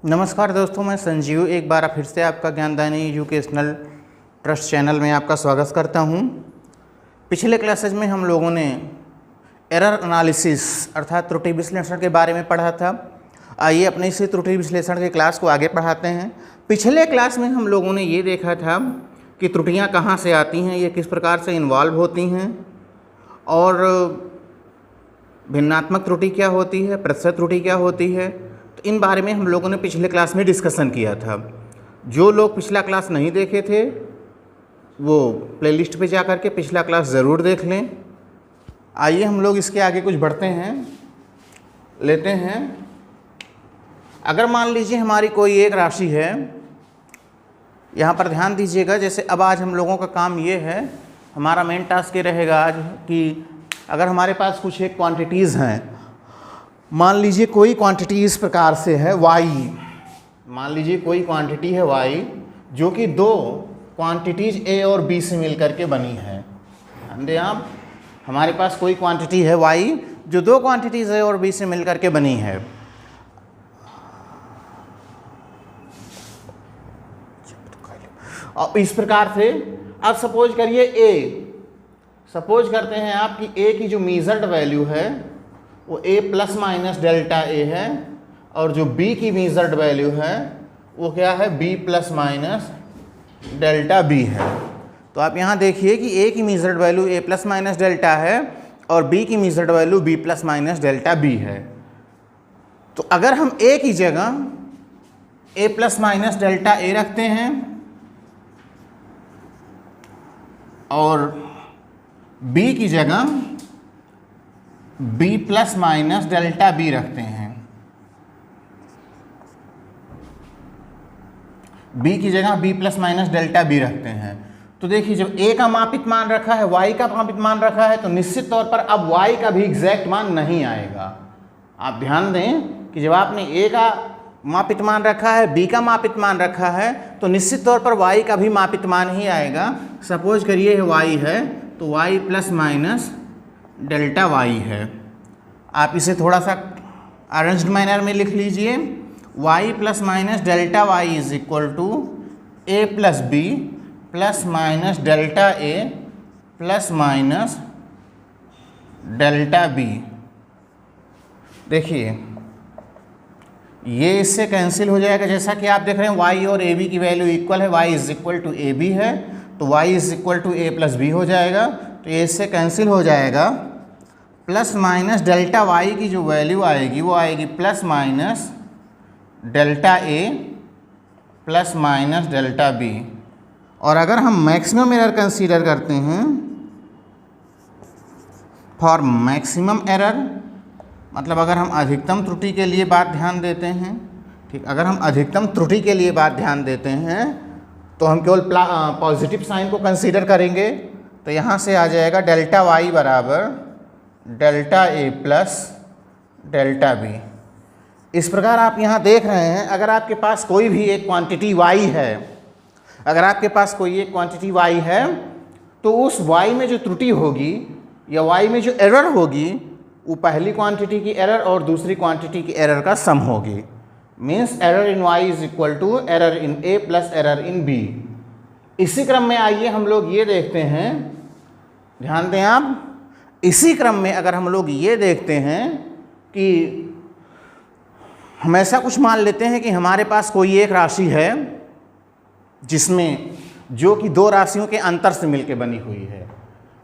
नमस्कार दोस्तों, मैं संजीव एक बार फिर से आपका ज्ञानदायनी एजुकेशनल ट्रस्ट चैनल में आपका स्वागत करता हूं। पिछले क्लासेज में हम लोगों ने एरर एनालिसिस अर्थात त्रुटि विश्लेषण के बारे में पढ़ा था। आइए अपने इसी त्रुटि विश्लेषण के क्लास को आगे बढ़ाते हैं। पिछले क्लास में हम लोगों ने ये देखा था कि त्रुटियाँ कहाँ से आती हैं, ये किस प्रकार से इन्वॉल्व होती हैं और भिन्नात्मक त्रुटि क्या होती है, प्रतिशत त्रुटि क्या होती है। तो इन बारे में हम लोगों ने पिछले क्लास में डिस्कशन किया था। जो लोग पिछला क्लास नहीं देखे थे वो प्लेलिस्ट पे जा कर के पिछला क्लास ज़रूर देख लें। आइए हम लोग इसके आगे कुछ बढ़ते हैं, लेते हैं। अगर मान लीजिए हमारी कोई एक राशि है, यहाँ पर ध्यान दीजिएगा। जैसे अब आज हम लोगों का काम ये है, हमारा मेन टास्क ये रहेगा आज कि अगर हमारे पास कुछ एक क्वांटिटीज़ हैं, मान लीजिए कोई क्वांटिटी इस प्रकार से है y, मान लीजिए कोई क्वांटिटी है y जो कि दो क्वांटिटीज़ a और b से मिलकर के बनी है। ध्यान दें आप, हमारे पास कोई क्वांटिटी है y जो दो क्वांटिटीज़ a और b से मिलकर के बनी है। और इस प्रकार से अब सपोज करिए सपोज करते हैं आप कि a की जो मेजर्ड वैल्यू है वो a plus minus delta a है और जो b की मेजर्ड वैल्यू है वो क्या है, b plus minus delta b है। तो आप यहाँ देखिए कि a की measured value a plus minus delta है और b की measured value b plus minus delta b है। तो अगर हम a की जगह a plus minus delta a रखते हैं और b की जगह b plus minus delta b रखते हैं, b की जगह b plus minus delta b रखते हैं, तो देखिए जब a का मापित मान रखा है, y का मापित मान रखा है, तो निश्चित तौर पर अब y का भी एग्जैक्ट मान नहीं आएगा। आप ध्यान दें कि जब आपने a का मापित मान रखा है, b का मापित मान रखा है, तो निश्चित तौर पर y का भी मापित मान ही आएगा। सपोज करिए y है तो y plus minus delta y है। आप इसे थोड़ा सा अरेंज्ड मैनर में लिख लीजिए। y plus minus delta y is equal to a plus b plus minus delta a plus minus delta b। देखिए ये इससे कैंसिल हो जाएगा। जैसा कि आप देख रहे हैं y और ab की वैल्यू इक्वल है, y is equal to ab है तो y is equal to a plus b हो जाएगा। तो ये इससे कैंसिल हो जाएगा। प्लस माइनस डेल्टा y की जो वैल्यू आएगी वो आएगी plus minus delta a plus minus delta b। और अगर हम मैक्सिमम एरर कंसीडर करते हैं, फॉर मैक्सिमम एरर मतलब अगर हम अधिकतम त्रुटि के लिए बात ध्यान देते हैं, ठीक, अगर हम अधिकतम त्रुटि के लिए बात ध्यान देते हैं तो हम केवल पॉजिटिव साइन को कंसीडर करेंगे। तो यहाँ से आ जाएगा डेल्टा y बराबर delta a plus delta b। इस प्रकार आप यहाँ देख रहे हैं, अगर आपके पास कोई भी एक क्वांटिटी y है, अगर आपके पास कोई एक क्वांटिटी y है तो उस y में जो त्रुटि होगी या y में जो एरर होगी वो पहली क्वांटिटी की एरर और दूसरी क्वांटिटी की एरर का सम होगी। Means error in y is equal to error in a plus error in b। इसी क्रम में आइए हम लोग ये देखते हैं, ध्यान दें आप, इसी क्रम में अगर हम लोग ये देखते हैं कि हम ऐसा कुछ मान लेते हैं कि हमारे पास कोई एक राशि है जिसमें जो कि दो राशियों के अंतर से मिलकर बनी हुई है।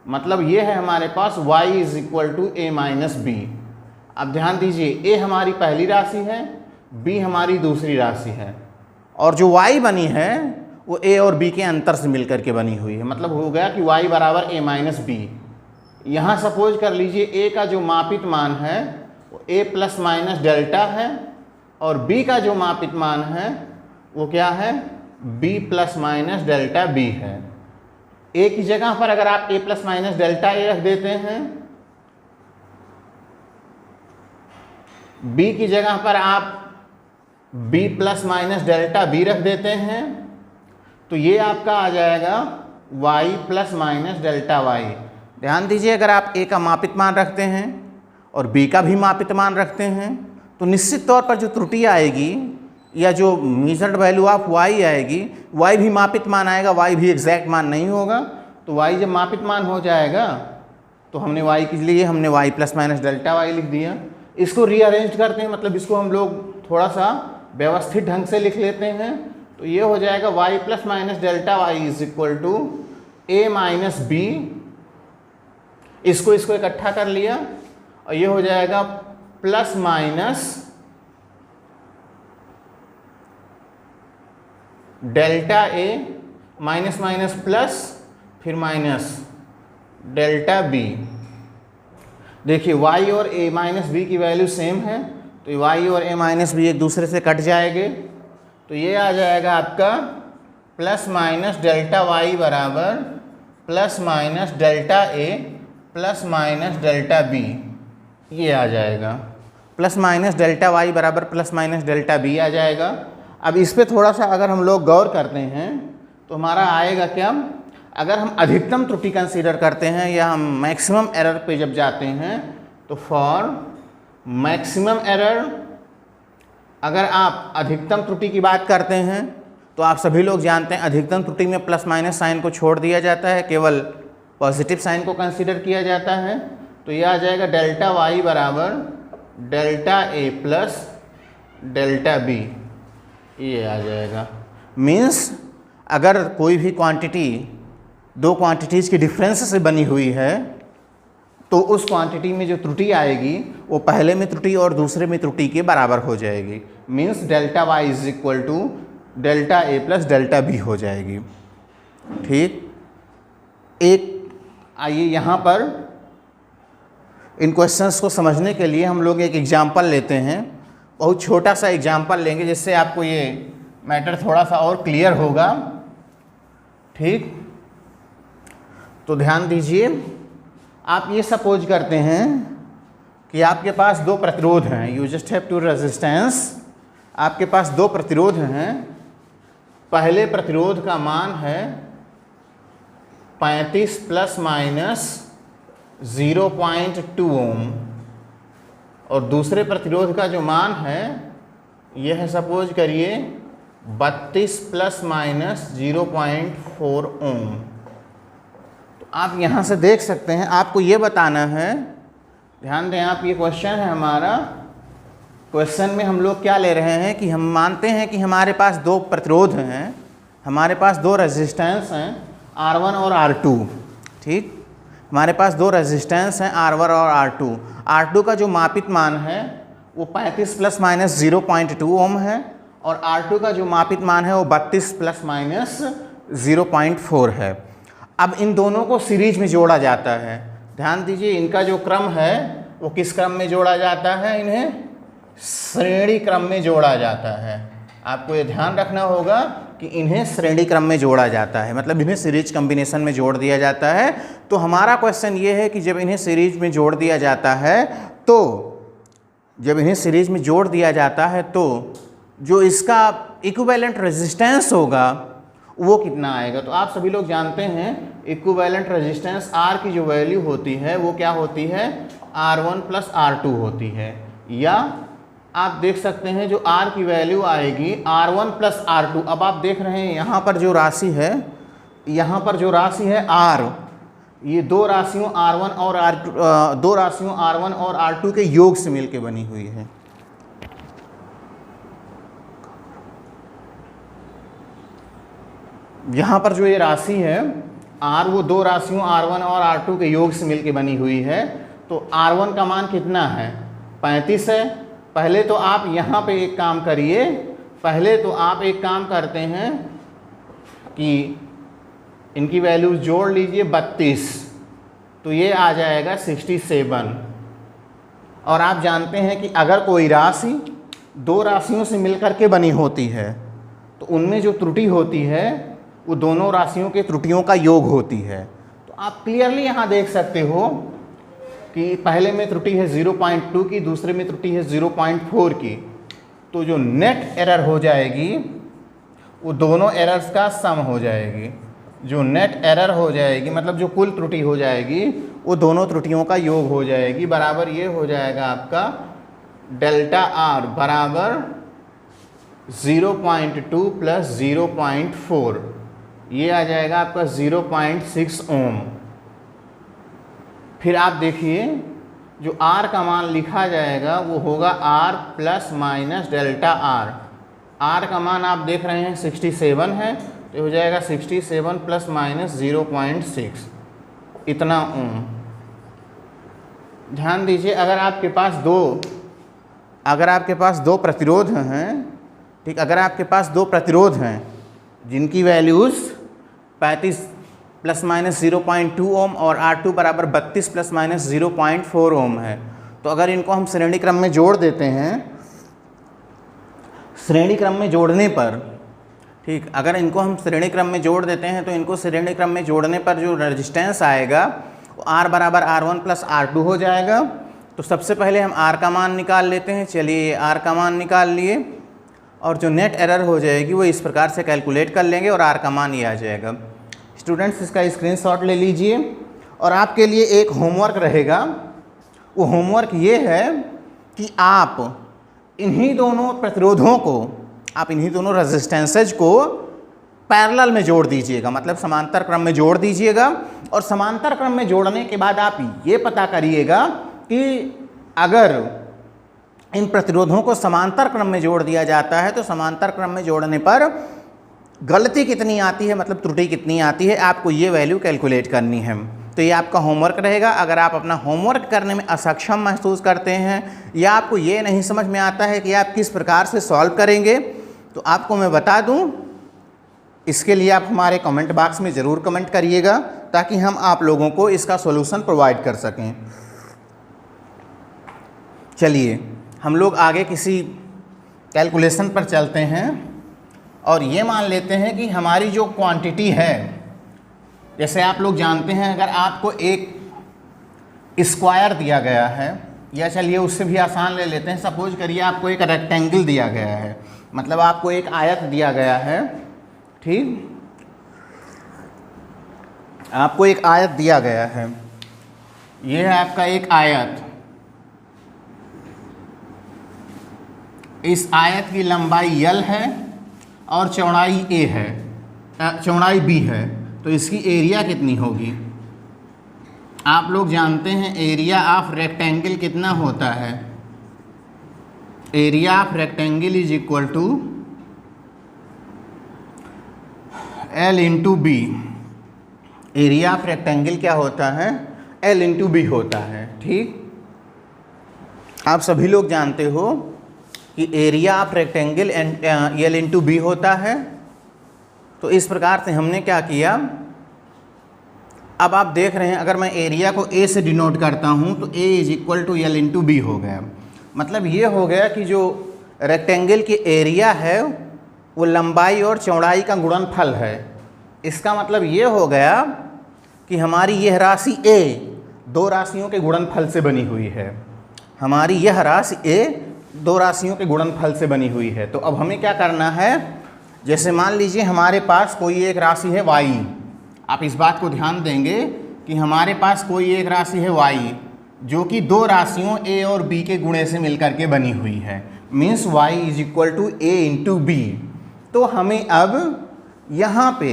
मतलब ये है हमारे पास y is equal to a minus b. अब ध्यान दीजिए, a हमारी पहली राशि है, b हमारी दूसरी राशि है और जो y बनी है वो a और b के अंतर से मिलकर के बनी हुई है। मतलब हो गया कि y बराबर a माइनस बी। यहाँ सपोज कर लीजिए a का जो मापित मान है वो a प्लस माइनस डेल्टा है और b का जो मापित मान है वो क्या है, b plus minus delta b है। a की जगह पर अगर आप a plus minus delta a रख देते हैं, b की जगह पर आप b plus minus delta b रख देते हैं, तो ये आपका आ जाएगा y plus minus delta y। ध्यान दीजिए, अगर आप a का मापित मान रखते हैं और b का भी मापित मान रखते हैं तो निश्चित तौर पर जो त्रुटि आएगी या जो मेजर्ड वैल्यू ऑफ y आएगी, y भी मापित मान आएगा, y भी एग्जैक्ट मान नहीं होगा। तो y जब मापित मान हो जाएगा तो हमने y के लिए हमने y plus minus delta y लिख दिया। इसको रीअरेंज करते हैं, मतलब इसको हम लोग थोड़ा सा व्यवस्थित ढंग से लिख लेते हैं। तो ये हो जाएगा y plus minus delta y is equal to a minus b, इसको इकट्ठा कर लिया और ये हो जाएगा plus minus delta a minus minus plus फिर माइनस डेल्टा b। देखिए y और a माइनस बी की वैल्यू सेम है, तो y और a माइनस बी एक दूसरे से कट जाएंगे। तो ये आ जाएगा आपका प्लस माइनस डेल्टा y बराबर plus minus delta a plus minus delta b, ये आ जाएगा। प्लस माइनस डेल्टा y बराबर प्लस माइनस डेल्टा b आ जाएगा। अब इस पर थोड़ा सा अगर हम लोग गौर करते हैं तो हमारा आएगा क्या, अगर हम अधिकतम त्रुटि कंसीडर करते हैं या हम मैक्सिमम एरर पे जब जाते हैं तो फॉर मैक्सिमम एरर, अगर आप अधिकतम त्रुटि की बात करते हैं तो आप सभी लोग जानते हैं अधिकतम त्रुटि में प्लस माइनस साइन को छोड़ दिया जाता है, केवल पॉजिटिव साइन को कंसीडर किया जाता है। तो ये आ जाएगा डेल्टा वाई बराबर delta a plus delta B, ये आ जाएगा। मीन्स अगर कोई भी क्वांटिटी दो क्वांटिटीज़ की डिफरेंस से बनी हुई है तो उस क्वांटिटी में जो त्रुटि आएगी वो पहले में त्रुटि और दूसरे में त्रुटि के बराबर हो जाएगी। Means delta y is equal to delta a plus delta b हो जाएगी। ठीक, एक आइए यहाँ पर इन क्वेश्चंस को समझने के लिए हम लोग एक एग्जाम्पल लेते हैं, बहुत छोटा सा एग्जाम्पल लेंगे जिससे आपको ये मैटर थोड़ा सा और क्लियर होगा। ठीक, तो ध्यान दीजिए, आप ये सपोज करते हैं कि आपके पास दो प्रतिरोध हैं, you just have two resistance, आपके पास दो प्रतिरोध हैं। पहले प्रतिरोध का मान है 35 प्लस माइनस 0.2 ओम और दूसरे प्रतिरोध का जो मान है यह है सपोज करिए 32 प्लस माइनस 0.4 ओम। तो आप यहाँ से देख सकते हैं, आपको ये बताना है, ध्यान दें आप, ये क्वेश्चन है हमारा। क्वेश्चन में हम लोग क्या ले रहे हैं कि हम मानते हैं कि हमारे पास दो प्रतिरोध हैं, हमारे पास दो रेजिस्टेंस हैं R1 और R2। ठीक, हमारे पास दो रेजिस्टेंस हैं R1 और R2। R2 का जो मापित मान है वो 35 प्लस माइनस 0.2 ओम है और R2 का जो मापित मान है वो 32 प्लस माइनस 0.4 है। अब इन दोनों को सीरीज में जोड़ा जाता है। ध्यान दीजिए, इनका जो क्रम है वो किस क्रम में जोड़ा जाता है, इन्हें श्रेणी क्रम में जोड़ा जाता है। आपको ये ध्यान रखना होगा कि इन्हें श्रेणी क्रम में जोड़ा जाता है, मतलब इन्हें सीरीज कॉम्बिनेशन में जोड़ दिया जाता है। तो हमारा क्वेश्चन ये है कि जब इन्हें सीरीज में जोड़ दिया जाता है तो जब इन्हें सीरीज में जोड़ दिया जाता है तो जो इसका इक्विवेलेंट रेजिस्टेंस होगा वो कितना आएगा। तो आप सभी लोग जानते हैं इक्विवेलेंट रेजिस्टेंस R की जो वैल्यू होती है वो क्या होती है, R1 प्लस R2 होती है। या आप देख सकते हैं जो R की वैल्यू आएगी R1 प्लस R2। अब आप देख रहे हैं यहाँ पर जो राशि है, यहाँ पर जो राशि है R, ये दो राशियों R1 और R2, दो राशियों R1 और R2 के योग से मिलकर बनी हुई है। यहाँ पर जो ये राशि है R, वो दो राशियों R1 और R2 के योग से मिलकर बनी हुई है। तो R1 का मान कितना है, 35 है। पहले तो आप यहाँ पे एक काम करिए, पहले तो आप एक काम करते हैं कि इनकी वैल्यूज जोड़ लीजिए 32, तो ये आ जाएगा 67। और आप जानते हैं कि अगर कोई राशि दो राशियों से मिलकर के बनी होती है तो उनमें जो त्रुटि होती है वो दोनों राशियों के त्रुटियों का योग होती है। तो आप क्लियरली यहाँ देख सकते हो कि पहले में त्रुटि है 0.2 की, दूसरे में त्रुटि है 0.4 की। तो जो नेट एरर हो जाएगी वो दोनों एरर्स का सम हो जाएगी। जो नेट एरर हो जाएगी मतलब जो कुल त्रुटि हो जाएगी वो दोनों त्रुटियों का योग हो जाएगी। बराबर ये हो जाएगा आपका डेल्टा R बराबर 0.2 प्लस 0.4, ये आ जाएगा आपका 0.6 ओम। फिर आप देखिए जो R का मान लिखा जाएगा वो होगा R plus minus delta R का मान आप देख रहे हैं 67 है, तो हो जाएगा 67 प्लस माइनस 0.6, इतना ओम। ध्यान दीजिए, अगर आपके पास दो प्रतिरोध हैं, ठीक, अगर आपके पास दो प्रतिरोध हैं जिनकी वैल्यूज़ 35 प्लस माइनस 0.2 ओम और R2 बराबर 32 प्लस माइनस 0.4 ओम है, तो अगर इनको हम श्रेणी क्रम में जोड़ देते हैं, श्रेणी क्रम में जोड़ने पर, ठीक, अगर इनको हम श्रेणी क्रम में जोड़ देते हैं तो इनको श्रेणी क्रम में जोड़ने पर जो रेजिस्टेंस आएगा वो R बराबर R1 प्लस R2 हो जाएगा। तो सबसे पहले हम R का मान निकाल लेते हैं। चलिए R का मान निकाल लिए और जो नेट एरर हो जाएगी वो इस प्रकार से कैलकुलेट कर लेंगे और R का मान ये आ जाएगा। स्टूडेंट्स इसका स्क्रीनशॉट ले लीजिए और आपके लिए एक होमवर्क रहेगा। वो होमवर्क ये है कि आप इन्हीं दोनों प्रतिरोधों को, आप इन्हीं दोनों रेजिस्टेंसेज को पैरेलल में जोड़ दीजिएगा, मतलब समांतर क्रम में जोड़ दीजिएगा। और समांतर क्रम में जोड़ने के बाद आप ये पता करिएगा कि अगर इन प्रतिरोधों को समांतर क्रम में जोड़ दिया जाता है तो समांतर क्रम में जोड़ने पर गलती कितनी आती है, मतलब त्रुटि कितनी आती है, आपको ये वैल्यू कैलकुलेट करनी है। तो ये आपका होमवर्क रहेगा। अगर आप अपना होमवर्क करने में असक्षम महसूस करते हैं या आपको ये नहीं समझ में आता है कि आप किस प्रकार से सॉल्व करेंगे, तो आपको मैं बता दूं, इसके लिए आप हमारे कमेंट बॉक्स में ज़रूर कमेंट करिएगा ताकि हम आप लोगों को इसका सॉल्यूशन प्रोवाइड कर सकें। चलिए हम लोग आगे किसी कैलकुलेशन पर चलते हैं और ये मान लेते हैं कि हमारी जो क्वांटिटी है, जैसे आप लोग जानते हैं अगर आपको एक स्क्वायर दिया गया है, या चलिए उससे भी आसान ले लेते हैं, सपोज करिए आपको एक रेक्टेंगल दिया गया है, मतलब आपको एक आयत दिया गया है, ठीक, आपको एक आयत दिया गया है, ये है आपका एक आयत। इस आयत की लंबाई L है और चौड़ाई A है, चौड़ाई B है, तो इसकी एरिया कितनी होगी? आप लोग जानते हैं एरिया ऑफ रेक्टेंगल कितना होता है? Area of rectangle is equal to L into b. Area of rectangle क्या होता है? L इंटू बी होता है, ठीक। आप सभी लोग जानते हो कि area of rectangle L into b होता है। तो इस प्रकार से हमने क्या किया, अब आप देख रहे हैं अगर मैं एरिया को A से डिनोट करता हूं तो A is equal to L into b हो गया। मतलब ये हो गया कि जो रेक्टेंगल की एरिया है वो लंबाई और चौड़ाई का गुणनफल है। इसका मतलब ये हो गया कि हमारी यह राशि A दो राशियों के गुणनफल से बनी हुई है। हमारी यह राशि A दो राशियों के गुणनफल से बनी हुई है। तो अब हमें क्या करना है, जैसे मान लीजिए हमारे पास कोई एक राशि है y, आप इस बात को ध्यान देंगे कि हमारे पास कोई एक राशि है y जो कि दो राशियों a और b के गुणे से मिलकर के बनी हुई है, means y is equal to a into b. तो हमें अब यहाँ पे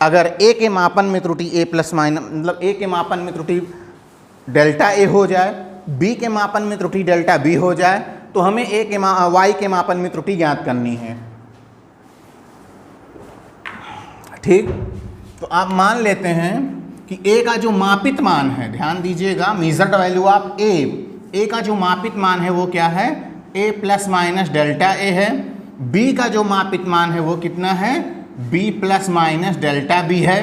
अगर a के मापन में त्रुटि a प्लस माइनस, मतलब a के मापन में त्रुटि डेल्टा a हो जाए, b के मापन में त्रुटि डेल्टा b हो जाए, तो हमें y के मापन में त्रुटि ज्ञात करनी है, ठीक। तो आप मान लेते हैं कि a का जो मापित मान है, ध्यान दीजिएगा, मेजर्ड वैल्यू ऑफ a का जो मापित मान है वो क्या है, a plus minus delta a है। b का जो मापित मान है वो कितना है, b plus minus delta b है।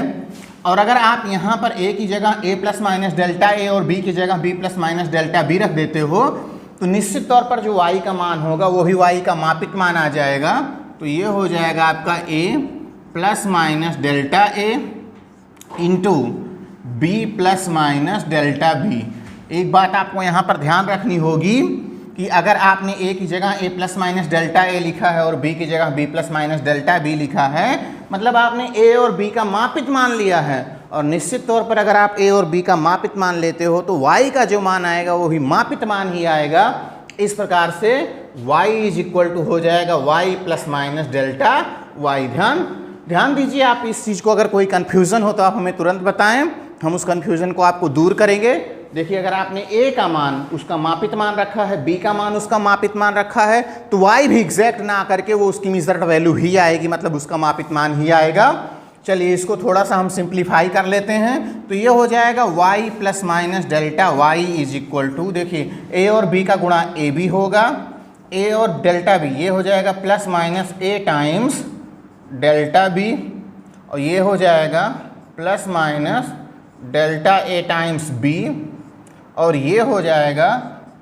और अगर आप यहाँ पर a की जगह a plus minus delta a और b की जगह b plus minus delta b रख देते हो तो निश्चित तौर पर जो y का मान होगा वो भी y का मापित मान आ जाएगा। तो ये हो जाएगा आपका a plus minus delta a into b plus minus delta b। एक बात आपको यहाँ पर ध्यान रखनी होगी कि अगर आपने a की जगह a plus minus delta a लिखा है और b की जगह b plus minus delta b लिखा है, मतलब आपने a और b का मापित मान लिया है। और निश्चित तौर पर अगर आप a और b का मापित मान लेते हो तो y का जो मान आएगा वो भी मापित मान ही आएगा। इस प्रकार से y इज इक्वल टू हो जाएगा y plus minus delta y। ध्यान दीजिए, आप इस चीज़ को अगर कोई कन्फ्यूज़न हो तो आप हमें तुरंत बताएं, हम उस कन्फ्यूज़न को आपको दूर करेंगे। देखिए, अगर आपने a का मान उसका मापित मान रखा है, b का मान उसका मापित मान रखा है, तो y भी एग्जैक्ट ना करके वो उसकी मेजर्ड वैल्यू ही आएगी, मतलब उसका मापित मान ही आएगा। चलिए इसको थोड़ा सा हम सिंप्लीफाई कर लेते हैं, तो ये हो जाएगा y plus minus delta y is equal to, देखिए a और b का गुणा a b होगा, a और डेल्टा b ये हो जाएगा plus minus a times delta b, और ये हो जाएगा plus minus delta a times b, और ये हो जाएगा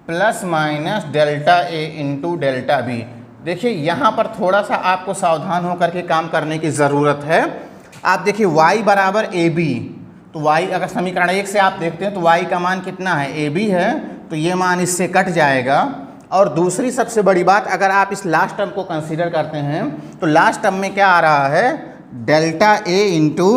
plus minus delta a into delta b। देखिए यहाँ पर थोड़ा सा आपको सावधान होकर के काम करने की ज़रूरत है। आप देखिए y बराबर ए बी, तो y अगर समीकरण 1 से आप देखते हैं तो y का मान कितना है, ए बी है, तो ये मान इससे कट जाएगा। और दूसरी सबसे बड़ी बात, अगर आप इस लास्ट टर्म को कंसीडर करते हैं तो लास्ट टर्म में क्या आ रहा है, delta a into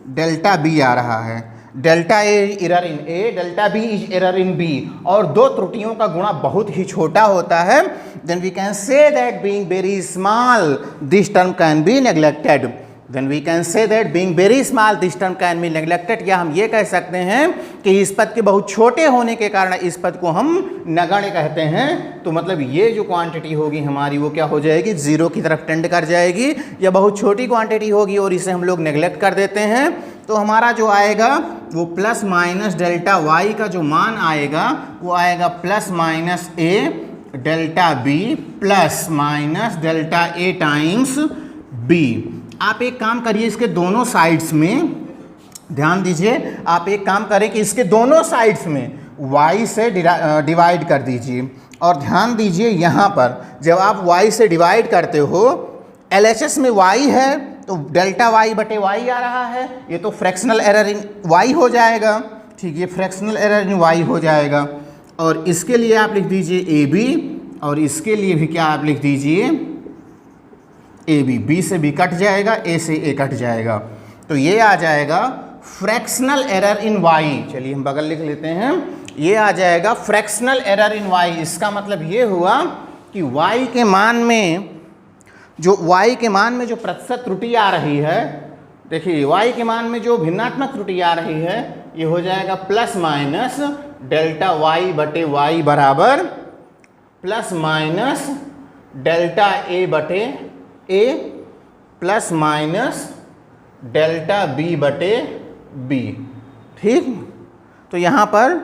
delta b आ रहा है। Delta a error in a, delta b is error in b, और दो त्रुटियों का गुणा बहुत ही छोटा होता है, then we can say that being very small this term can be neglected. Then we can say that being very small this term can be neglected, या हम ये कह सकते हैं कि इस पद के बहुत छोटे होने के कारण इस पद को हम नगण्य कहते हैं। तो मतलब ये जो क्वांटिटी होगी हमारी वो क्या हो जाएगी, जीरो की तरफ टेंड कर जाएगी, या बहुत छोटी क्वांटिटी होगी और इसे हम लोग नेग्लेक्ट कर देते हैं। तो हमारा जो आएगा वो प्लस माइनस डेल्टा y का जो मान आएगा वो आएगा plus minus a delta b plus minus delta a times b। आप एक काम करिए, इसके दोनों साइड्स में ध्यान दीजिए, आप एक काम करें कि इसके दोनों साइड्स में y से डिवाइड कर दीजिए। और ध्यान दीजिए यहाँ पर जब आप y से डिवाइड करते हो, LHS में y है तो डेल्टा y बटे y आ रहा है, ये तो फ्रैक्शनल एरर इन y हो जाएगा। ठीक, ये फ्रैक्शनल एरर इन y हो जाएगा। और इसके लिए आप लिख दीजिए ab, और इसके लिए भी क्या आप लिख दीजिए ab, b से b कट जाएगा, a से a कट जाएगा, तो ये आ जाएगा फ्रैक्शनल एरर इन y। चलिए हम बगल लिख लेते हैं, ये आ जाएगा फ्रैक्शनल एरर इन y। इसका मतलब ये हुआ कि y के मान में जो प्रतिशत त्रुटि आ रही है, देखिए y के मान में जो भिन्नात्मक त्रुटि आ रही है ये हो जाएगा प्लस माइनस डेल्टा y बटे y बराबर प्लस माइनस डेल्टा a बटे a plus minus delta b बटे b। ठीक, तो यहाँ पर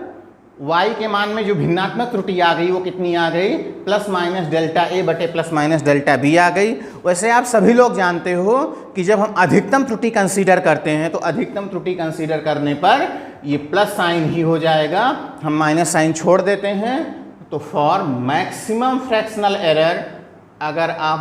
y के मान में जो भिन्नात्मक त्रुटि आ गई वो कितनी आ गई, प्लस माइनस डेल्टा a बटे प्लस माइनस डेल्टा b आ गई। वैसे आप सभी लोग जानते हो कि जब हम अधिकतम त्रुटि कंसीडर करते हैं तो अधिकतम त्रुटि कंसीडर करने पर ये प्लस साइन ही हो जाएगा, हम माइनस साइन छोड़ देते हैं। तो फॉर मैक्सिमम फ्रैक्शनल एरर, अगर आप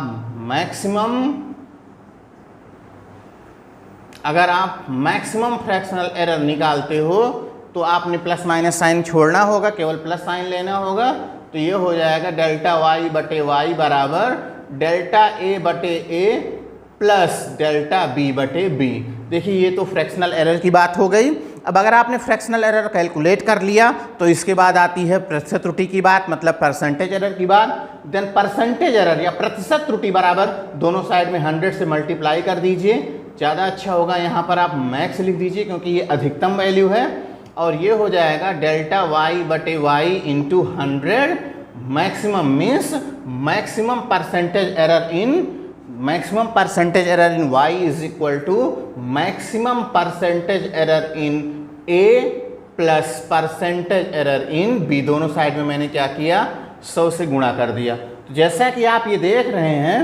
मैक्सिमम फ्रैक्शनल एरर निकालते हो तो आपने प्लस माइनस साइन छोड़ना होगा, केवल प्लस साइन लेना होगा। तो ये हो जाएगा डेल्टा y बटे y बराबर डेल्टा a बटे a प्लस डेल्टा b बटे b। देखिए ये तो फ्रैक्शनल एरर की बात हो गई। अब अगर आपने फ्रैक्शनल एरर कैलकुलेट कर लिया तो इसके बाद आती है प्रतिशत त्रुटि की बात, मतलब परसेंटेज एरर की बात। देन परसेंटेज एरर या प्रतिशत त्रुटि बराबर दोनों साइड में 100 से मल्टीप्लाई कर दीजिए, ज़्यादा अच्छा होगा। यहाँ पर आप मैक्स लिख दीजिए क्योंकि ये अधिकतम वैल्यू है, और ये हो जाएगा डेल्टा y बटे y into 100। Maximum means maximum percentage error in y is equal to maximum percentage error in a plus percentage error in b। दोनों साइड में मैंने क्या किया, 100 से गुणा कर दिया। तो जैसा कि आप ये देख रहे हैं,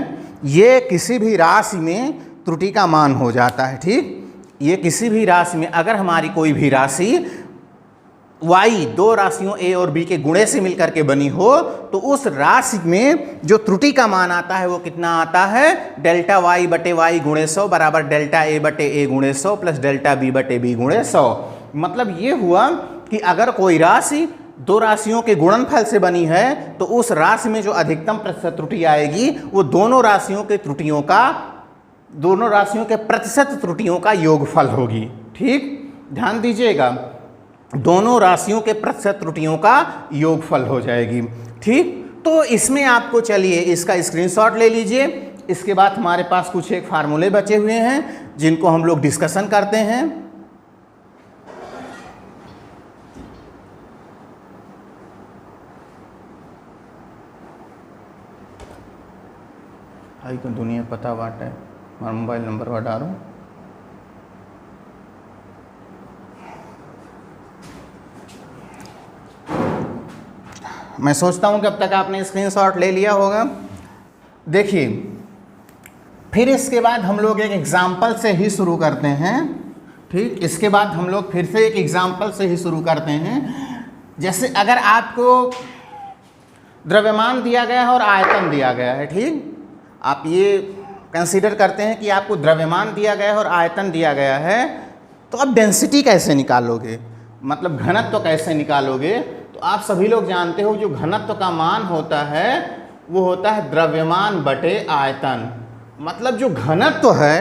ये किसी भी राशि में त्रुटि का मान हो जाता है। ठीक, ये किसी भी राशि में अगर हमारी कोई भी राशि y दो राशियों a और b के गुणे से मिलकर के बनी हो तो उस राशि में जो त्रुटि का मान आता है वो कितना आता है, डेल्टा y बटे y गुणे 100 बराबर डेल्टा a बटे a गुणे 100 प्लस डेल्टा b बटे b गुणे 100। मतलब ये हुआ कि अगर कोई राशि दो राशियों के गुणनफल से बनी है तो उस राशि में जो अधिकतम प्रतिशत त्रुटि आएगी वो दोनों राशियों के प्रतिशत त्रुटियों का योगफल होगी। ठीक, ध्यान दीजिएगा, दोनों राशियों के प्रतिशत त्रुटियों का योगफल हो जाएगी। ठीक, तो इसमें आपको चलिए इसका स्क्रीनशॉट ले लीजिए। इसके बाद हमारे पास कुछ एक फार्मूले बचे हुए हैं जिनको हम लोग डिस्कशन करते हैं। भाई को दुनिया पता बाटा है, हमारा मोबाइल नंबर बता रहा हूँ। मैं सोचता हूँ कि अब तक आपने स्क्रीनशॉट ले लिया होगा। देखिए, फिर इसके बाद हम लोग एक एग्जाम्पल से ही शुरू करते हैं। ठीक, इसके बाद हम लोग फिर से एक एग्जाम्पल से ही शुरू करते हैं। जैसे अगर आपको द्रव्यमान दिया गया है और आयतन दिया गया है, ठीक, आप ये कंसीडर करते हैं कि आपको द्रव्यमान दिया गया है और आयतन दिया गया है, तो आप डेंसिटी कैसे निकालोगे, मतलब घनत्व कैसे निकालोगे। तो आप सभी लोग जानते हो जो घनत्व का मान होता है वो होता है द्रव्यमान बटे आयतन। मतलब जो घनत्व है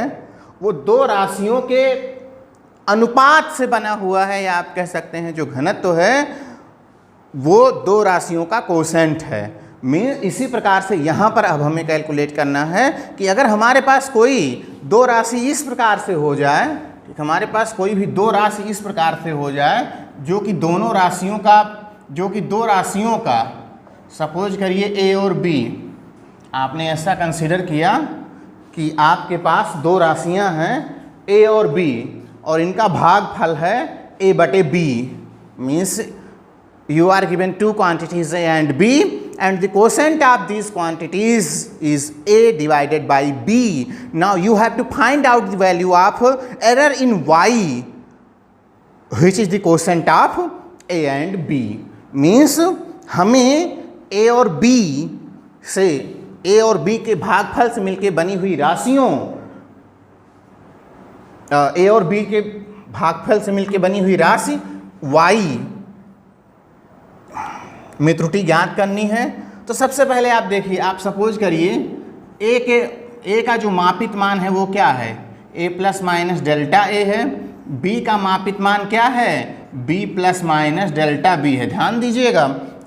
वो दो राशियों के अनुपात से बना हुआ है, या आप कह सकते हैं जो घनत्व है वो दो राशियों का कोसेंट है। इसी प्रकार से यहाँ पर अब हमें कैलकुलेट करना है कि अगर हमारे पास कोई दो राशि इस प्रकार से हो जाए, ठीक, हमारे पास कोई भी दो राशि इस प्रकार से हो जाए जो कि दो राशियों का सपोज करिए ए और बी, आपने ऐसा कंसीडर किया कि आपके पास दो राशियां हैं ए और बी और इनका भागफल है ए बटे b. Means you are given two quantities A and B and the quotient of these quantities is A divided by B. Now you have to find out the value of error in Y, which is the quotient of A and B. Means हमें A और B से A और B के भागफल से मिलके बनी हुई राशियों, A और B के भागफल से मिलके बनी हुई राशि Y में त्रुटि ज्ञात करनी है। तो सबसे पहले आप देखिए, आप सपोज करिए ए का जो मापित मान है वो क्या है, a plus minus delta a है। बी का मापित मान क्या है, b plus minus delta b है। ध्यान दीजिएगा,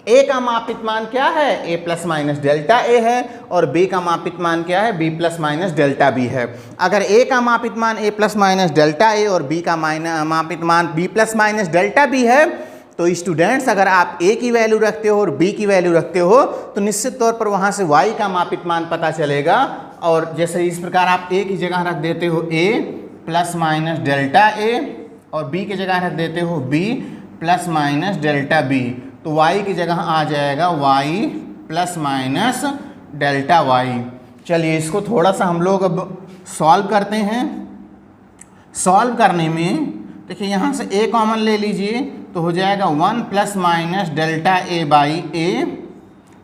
ए का मापित मान क्या है, a plus minus delta a है, और बी का मापित मान क्या है, b plus minus delta b है। अगर ए का मापित मान a plus minus delta a और बी का मापित मान b plus minus delta b है, तो स्टूडेंट्स अगर आप ए की वैल्यू रखते हो और बी की वैल्यू रखते हो तो निश्चित तौर पर वहाँ से वाई का मापित मान पता चलेगा। और जैसे इस प्रकार आप ए की जगह रख देते हो a plus minus delta a और बी की जगह रख देते हो b plus minus delta b, तो वाई की जगह आ जाएगा y plus minus delta y. चलिए इसको थोड़ा सा हम लोग अब सॉल्व करते हैं। सॉल्व करने में देखिए, यहाँ से ए कॉमन ले लीजिए तो हो जाएगा 1 plus minus delta A by A,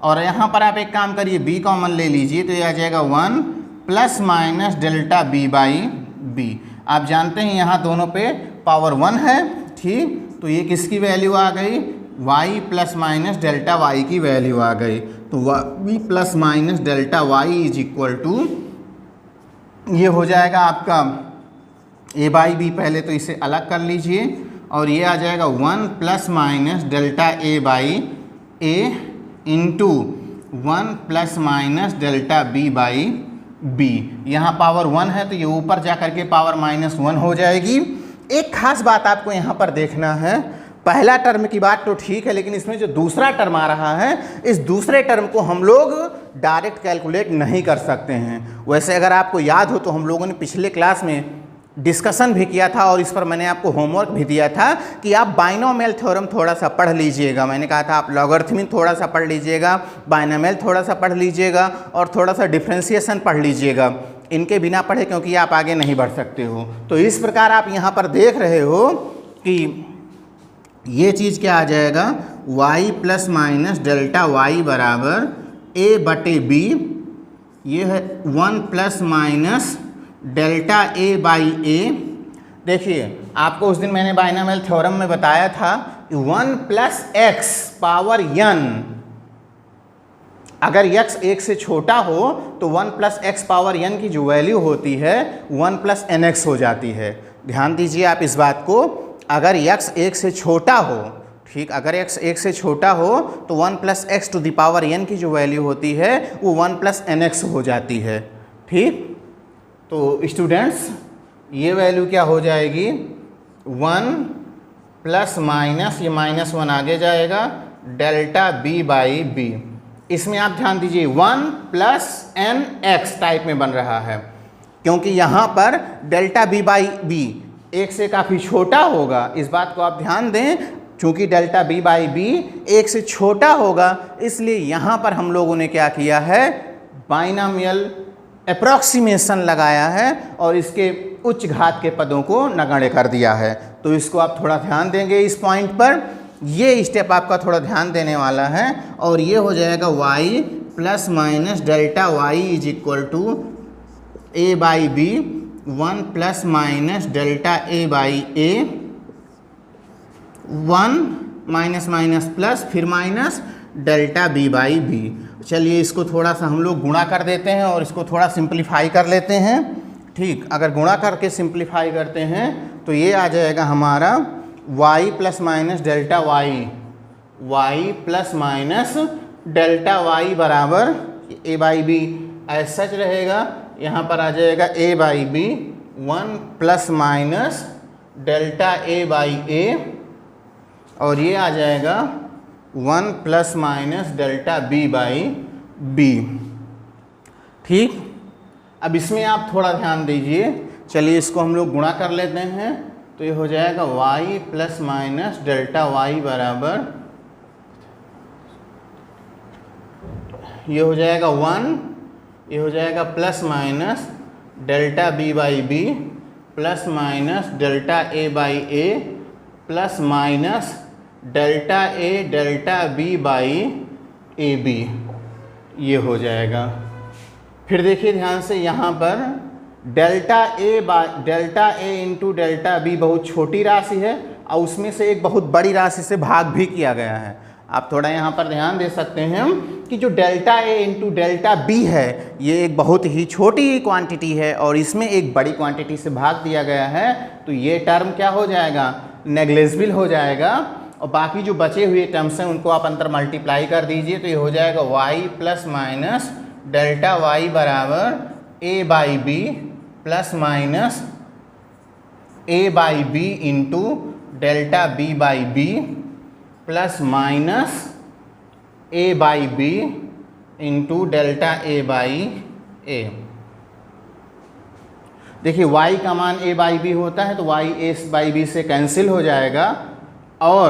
और यहाँ पर आप एक काम करिए बी कॉमन ले लीजिए तो ये आ जाएगा 1 plus minus delta b by b. आप जानते हैं यहाँ दोनों पे पावर 1 है, ठीक, तो ये किसकी वैल्यू आ गई, y plus minus delta y की वैल्यू आ गई। तो y plus minus delta y is equal to, ये हो जाएगा आपका a बाई बी, पहले तो इसे अलग कर लीजिए, और ये आ जाएगा 1 plus minus delta a by a into 1 plus minus delta b by b। यहाँ पावर 1 है तो ये ऊपर जा करके पावर माइनस 1 हो जाएगी। एक खास बात आपको यहाँ पर देखना है, पहला टर्म की बात तो ठीक है, लेकिन इसमें जो दूसरा टर्म आ रहा है, इस दूसरे टर्म को हम लोग डायरेक्ट कैलकुलेट नहीं कर सकते हैं। वैसे अगर आपको याद हो तो हम लोगों ने पिछले क्लास में डिस्कशन भी किया था और इस पर मैंने आपको होमवर्क भी दिया था कि आप बाइनोमियल थ्योरम थोड़ा सा पढ़ लीजिएगा। मैंने कहा था आप लॉगरिथमिक थोड़ा सा पढ़ लीजिएगा, बाइनोमियल थोड़ा सा पढ़ लीजिएगा और थोड़ा सा डिफरेंशिएशन पढ़ लीजिएगा। इनके बिना पढ़े क्योंकि आप आगे नहीं बढ़ सकते हो। तो इस प्रकार आप यहाँ पर देख रहे हो कि ये चीज़ क्या आ जाएगा, y plus minus delta y बराबर a बटे b, ये है 1 plus minus delta a by a। देखिए आपको उस दिन मैंने बाइनोमियल थ्योरम में बताया था कि 1 प्लस एक्स पावर n, अगर x 1 से छोटा हो तो 1 प्लस एक्स पावर n की जो वैल्यू होती है 1 प्लस nx हो जाती है। ध्यान दीजिए आप इस बात को, अगर x 1 से छोटा हो, ठीक, अगर x 1 से छोटा हो तो 1 plus x to the power n की जो वैल्यू होती है वो 1 प्लस nx हो जाती है। ठीक, तो स्टूडेंट्स ये वैल्यू क्या हो जाएगी 1 प्लस माइनस, ये -1 आगे जाएगा, डेल्टा b बाई बी। इसमें आप ध्यान दीजिए 1 प्लस एन एक्स टाइप में बन रहा है, क्योंकि यहाँ पर डेल्टा b बाई बी 1 से काफ़ी छोटा होगा। इस बात को आप ध्यान दें, चूँकि डेल्टा b बाई बी 1 से छोटा होगा, इसलिए यहाँ पर हम लोगों ने क्या किया है, बाइनोमियल अप्रॉक्सीमेशन लगाया है और इसके उच्च घात के पदों को नगण्य कर दिया है। तो इसको आप थोड़ा ध्यान देंगे इस पॉइंट पर, ये स्टेप आपका थोड़ा ध्यान देने वाला है। और ये हो जाएगा y plus minus delta y is equal to a by B, 1 plus minus delta a by a, 1 minus minus plus फिर minus delta b by B. चलिए इसको थोड़ा सा हम लोग गुणा कर देते हैं और इसको थोड़ा सिंप्लीफाई कर लेते हैं। ठीक, अगर गुणा करके सिंप्लीफाई करते हैं तो ये आ जाएगा हमारा y plus minus delta y plus minus delta y बराबर a बाई बी ऐसा सच रहेगा। यहाँ पर आ जाएगा a by B 1 plus minus delta a by a, और ये आ जाएगा 1 plus minus delta b by b. ठीक, अब इसमें आप थोड़ा ध्यान दीजिए। चलिए इसको हम लोग गुणा कर लेते हैं, तो ये हो जाएगा y plus minus delta y बराबर, ये हो जाएगा 1, ये हो जाएगा plus minus delta b by b plus minus delta a by a plus minus delta a delta b by a b, ये हो जाएगा। फिर देखिए ध्यान से, यहाँ पर delta a into delta b बहुत छोटी राशि है और उसमें से एक बहुत बड़ी राशि से भाग भी किया गया है। आप थोड़ा यहाँ पर ध्यान दे सकते हैं कि जो delta a into delta b है ये एक बहुत ही छोटी क्वांटिटी है और इसमें एक बड़ी क्वांटिटी से भाग दिया गया है, तो ये टर्म क्या हो जाएगा, नेग्लिजिबल हो जाएगा। और बाकी जो बचे हुए टर्म्स हैं उनको आप अंतर मल्टीप्लाई कर दीजिए, तो ये हो जाएगा y plus minus delta y बराबर a by b plus minus a by b into delta b by b plus minus a by b into delta a by a। देखिए y का मान a बाई बी होता है तो y a by B से cancel हो जाएगा, और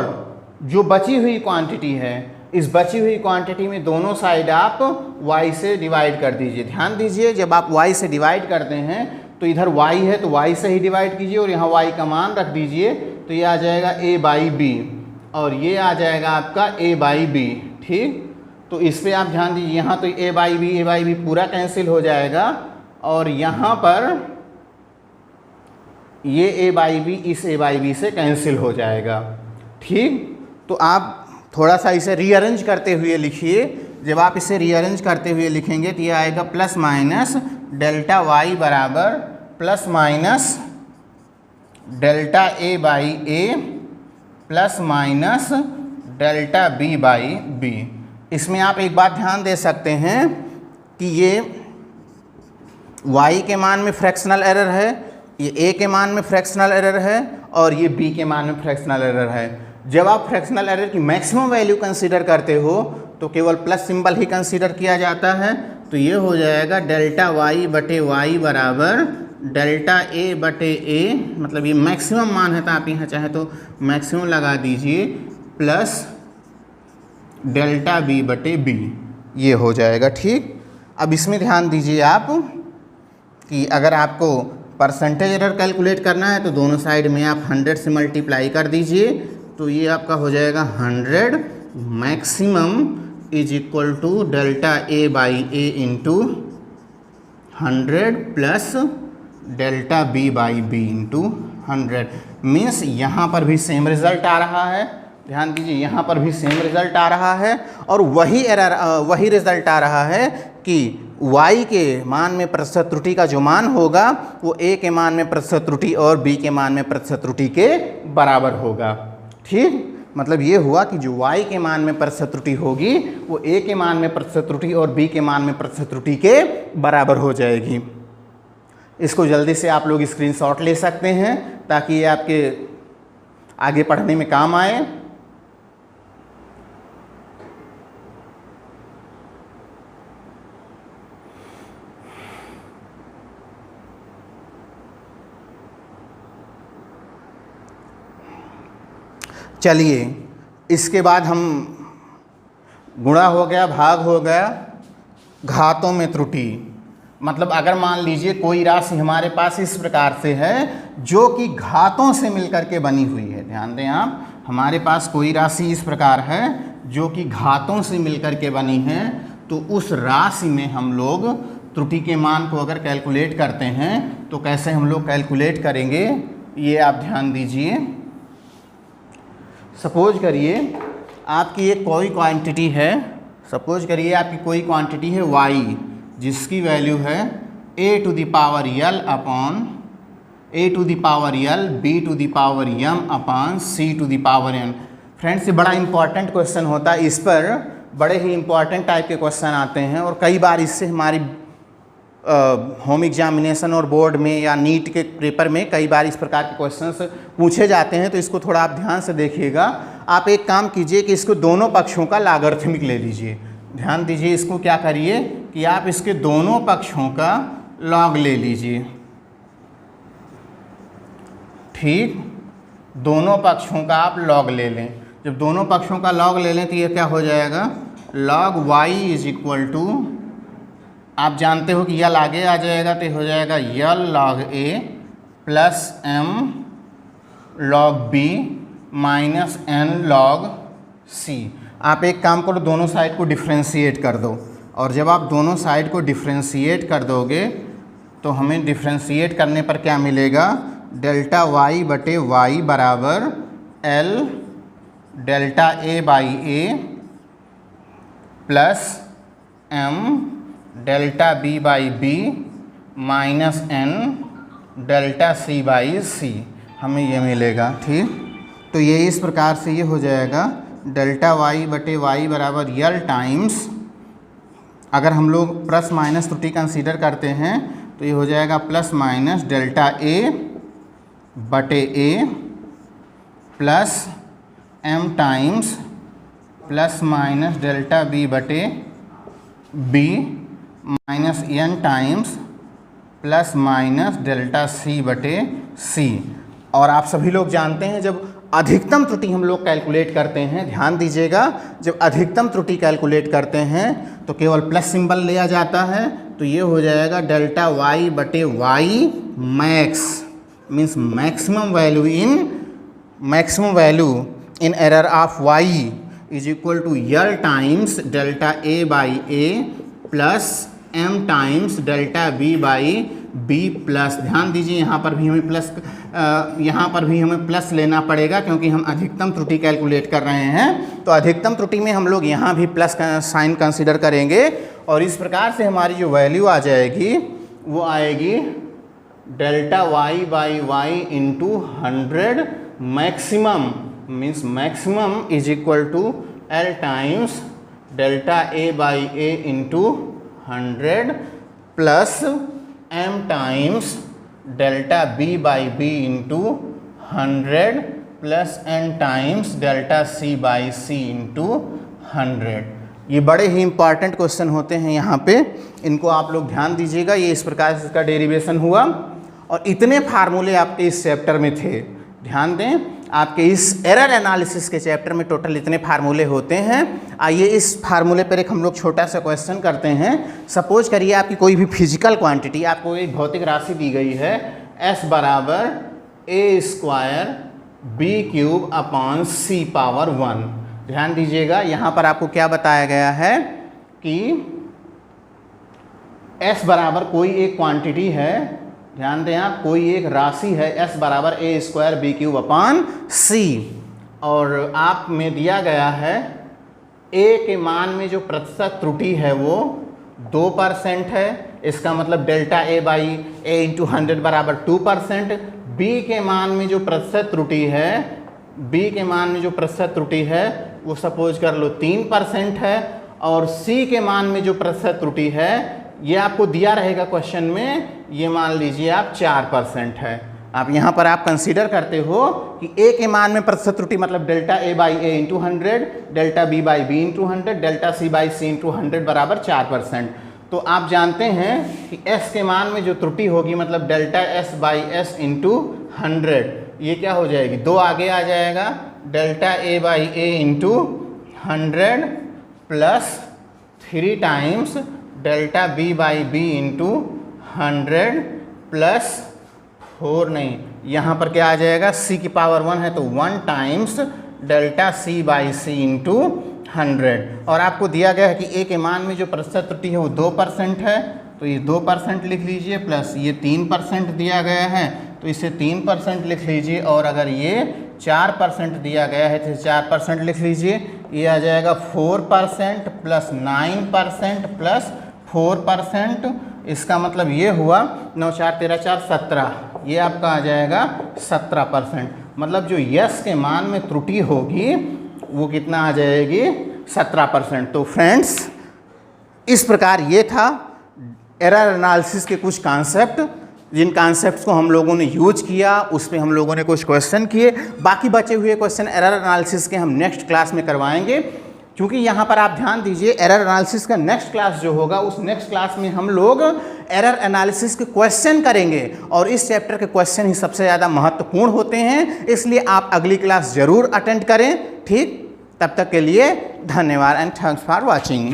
जो बची हुई क्वांटिटी है इस बची हुई क्वांटिटी में दोनों साइड आप y से डिवाइड कर दीजिए। ध्यान दीजिए, जब आप y से डिवाइड करते हैं तो इधर y है तो y से ही डिवाइड कीजिए और यहाँ y का मान रख दीजिए, तो ये आ जाएगा a बाई बी और ये आ जाएगा आपका a बाई बी। ठीक, तो इस पर आप ध्यान दीजिए, यहाँ तो a बाई बी पूरा कैंसिल हो जाएगा और यहाँ पर ये a बाई बी इस a बाई बी से कैंसिल हो जाएगा। ठीक, तो आप थोड़ा सा इसे रीअरेंज करते हुए लिखिए। जब आप इसे रीअरेंज करते हुए लिखेंगे तो ये आएगा प्लस माइनस डेल्टा y बराबर plus minus delta a by a plus minus delta b by b। इसमें आप एक बात ध्यान दे सकते हैं कि ये y के मान में फ्रैक्शनल एरर है, ये a के मान में फ्रैक्शनल एरर है और ये b के मान में फ्रैक्शनल एरर है। जब आप फ्रैक्शनल एरर की मैक्सिमम वैल्यू कंसीडर करते हो तो केवल प्लस सिंबल ही कंसीडर किया जाता है, तो ये हो जाएगा डेल्टा y बटे y बराबर डेल्टा a बटे a, मतलब ये मैक्सिमम मान है तो आप यहाँ चाहे तो मैक्सिमम लगा दीजिए, प्लस डेल्टा b बटे b, ये हो जाएगा। ठीक, अब इसमें ध्यान दीजिए आप कि अगर आपको परसेंटेज एरर कैलकुलेट करना है तो दोनों साइड में आप 100 से मल्टीप्लाई कर दीजिए, तो ये आपका हो जाएगा 100 maximum is equal to delta a by a into 100 plus delta b by b into 100। Means यहाँ पर भी सेम रिजल्ट आ रहा है। ध्यान दीजिए, यहाँ पर भी सेम रिजल्ट आ रहा है और वही रिजल्ट आ रहा है कि y के मान में प्रतिशत त्रुटि का जो मान होगा वो a के मान में प्रतिशत त्रुटि और b के मान में प्रतिशत त्रुटि के बराबर होगा। ठीक, मतलब ये हुआ कि जो y के मान में प्रतिशत त्रुटि होगी वो a के मान में प्रतिशत त्रुटि और b के मान में प्रतिशत त्रुटि के बराबर हो जाएगी। इसको जल्दी से आप लोग स्क्रीनशॉट ले सकते हैं ताकि ये आपके आगे पढ़ने में काम आए। चलिए इसके बाद हम गुणा हो गया, भाग हो गया, घातों में त्रुटि। मतलब अगर मान लीजिए कोई राशि हमारे पास इस प्रकार से है जो कि घातों से मिलकर के बनी हुई है। ध्यान दें आप, हमारे पास कोई राशि इस प्रकार है जो कि घातों से मिलकर के बनी है, तो उस राशि में हम लोग त्रुटि के मान को अगर कैलकुलेट करते हैं तो कैसे हम लोग कैलकुलेट करेंगे ये आप ध्यान दीजिए। सपोज करिए आपकी एक कोई क्वांटिटी है, सपोज करिए आपकी कोई क्वांटिटी है y जिसकी वैल्यू है a to the power l upon a to the power l b to the power m upon c to the power n। Friends ये बड़ा इंपॉर्टेंट क्वेश्चन होता है, इस पर बड़े ही इंपॉर्टेंट टाइप के क्वेश्चन आते हैं और कई बार इससे हमारी होम एग्जामिनेशन और बोर्ड में या नीट के पेपर में कई बार इस प्रकार के क्वेश्चंस पूछे जाते हैं। तो इसको थोड़ा आप ध्यान से देखिएगा। आप एक काम कीजिए कि इसको दोनों पक्षों का लॉगरिथमिक ले लीजिए। ध्यान दीजिए, इसको क्या करिए कि आप इसके दोनों पक्षों का लॉग ले लीजिए। ठीक, दोनों पक्षों का आप लॉग ले लें। जब दोनों पक्षों का लॉग ले लें तो ये क्या हो जाएगा, log y is equal to, आप जानते हो कि यल आगे आ जाएगा तो हो जाएगा L log a plus m log b minus n log c। आप एक काम करो, दोनों साइड को डिफ्रेंशिएट कर दो, और जब आप दोनों साइड को डिफ्रेंशिएट कर दोगे तो हमें डिफ्रेंशिएट करने पर क्या मिलेगा, डेल्टा y बटे y बराबर l delta a by a plus m delta b by b minus n delta c by c, हमें ये मिलेगा। ठीक, तो ये इस प्रकार से ये हो जाएगा डेल्टा y बटे y बराबर यल टाइम्स, अगर हम लोग प्लस माइनस त्रुटि कंसीडर करते हैं तो ये हो जाएगा प्लस माइनस डेल्टा a बटे a plus m times plus minus delta b बटे b minus n times plus minus delta c बटे c। और आप सभी लोग जानते हैं जब अधिकतम त्रुटि हम लोग कैलकुलेट करते हैं, ध्यान दीजिएगा, जब अधिकतम त्रुटि कैलकुलेट करते हैं तो केवल प्लस सिंबल लिया जाता है। तो ये हो जाएगा डेल्टा y बटे y max, means maximum value in error of y is equal to l times delta a by a plus m times delta b by b plus, ध्यान दीजिए यहाँ पर भी हमें प्लस लेना पड़ेगा क्योंकि हम अधिकतम त्रुटि कैलकुलेट कर रहे हैं। तो अधिकतम त्रुटि में हम लोग यहाँ भी प्लस का साइन कंसीडर करेंगे और इस प्रकार से हमारी जो वैल्यू आ जाएगी वो आएगी delta y by y into 100 maximum, means maximum is equal to l times delta a by a into 100 plus m times delta b by b into 100 plus n times delta c by c into 100। ये बड़े ही important question होते हैं यहाँ पे, इनको आप लोग ध्यान दीजिएगा। ये इस प्रकार से इसका डेरिवेशन हुआ और इतने फार्मूले आपके इस चैप्टर में थे। ध्यान दें, आपके इस एरर एनालिसिस के चैप्टर में टोटल इतने फार्मूले होते हैं। आइए इस फार्मूले पर एक हम लोग छोटा सा क्वेश्चन करते हैं। सपोज करिए आपकी कोई भी फिजिकल क्वांटिटी, आपको एक भौतिक राशि दी गई है s बराबर a square b cube upon c power 1। ध्यान दीजिएगा, यहाँ पर आपको क्या बताया गया है कि s बराबर कोई एक क्वांटिटी है, ध्यान दें आप, कोई एक राशि है s बराबर a square b cube upon c, और आप में दिया गया है a के मान में जो प्रतिशत त्रुटि है वो 2% है। इसका मतलब delta a by a into 100 बराबर 2%। b के मान में जो प्रतिशत त्रुटि है बी के मान में जो प्रतिशत त्रुटि है वो सपोज कर लो 3% है, और सी के मान में जो प्रतिशत त्रुटि है ये आपको दिया रहेगा क्वेश्चन में, ये मान लीजिए आप 4% है। आप यहाँ पर आप कंसीडर करते हो कि ए के मान में प्रतिशत त्रुटि मतलब delta A by a into 100, delta b by b into 100, delta c by c into 100 बराबर 4%। तो आप जानते हैं कि एस के मान में जो त्रुटि होगी मतलब delta s by s into 100, ये क्या हो जाएगी, 2 आगे आ जाएगा, delta A by a into 100 plus 3 times delta b by b into 100 plus 4 नहीं, यहाँ पर क्या आ जाएगा, c की पावर 1 है तो 1 times delta c by c into 100। और आपको दिया गया है कि a के मान में जो प्रतिशत त्रुटि है वो 2% है, तो ये 2% लिख लीजिए, प्लस ये 3% दिया गया है तो इसे 3% लिख लीजिए, और अगर ये 4% दिया गया है तो 4% लिख लीजिए। ये आ जाएगा 4% प्लस 9% प्लस 4%, इसका मतलब ये हुआ 9 4 13 4 17, ये आपका आ जाएगा 17%। मतलब जो यस के मान में त्रुटि होगी वो कितना आ जाएगी, 17%। तो फ्रेंड्स इस प्रकार ये था एरर एनालिसिस के कुछ कॉन्सेप्ट, जिन कॉन्सेप्ट्स को हम लोगों ने यूज किया उस पे हम लोगों ने कुछ क्वेश्चन किए। बाकी बचे हुए क्वेश्चन एरर एनालिसिस के हम नेक्स्ट क्लास में करवाएंगे, क्योंकि यहाँ पर आप ध्यान दीजिए एरर एनालिसिस का नेक्स्ट क्लास जो होगा उस नेक्स्ट क्लास में हम लोग एरर एनालिसिस के क्वेश्चन करेंगे, और इस चैप्टर के क्वेश्चन ही सबसे ज़्यादा महत्वपूर्ण होते हैं, इसलिए आप अगली क्लास ज़रूर अटेंड करें। ठीक, तब तक के लिए धन्यवाद एंड थैंक्स फॉर वॉचिंग।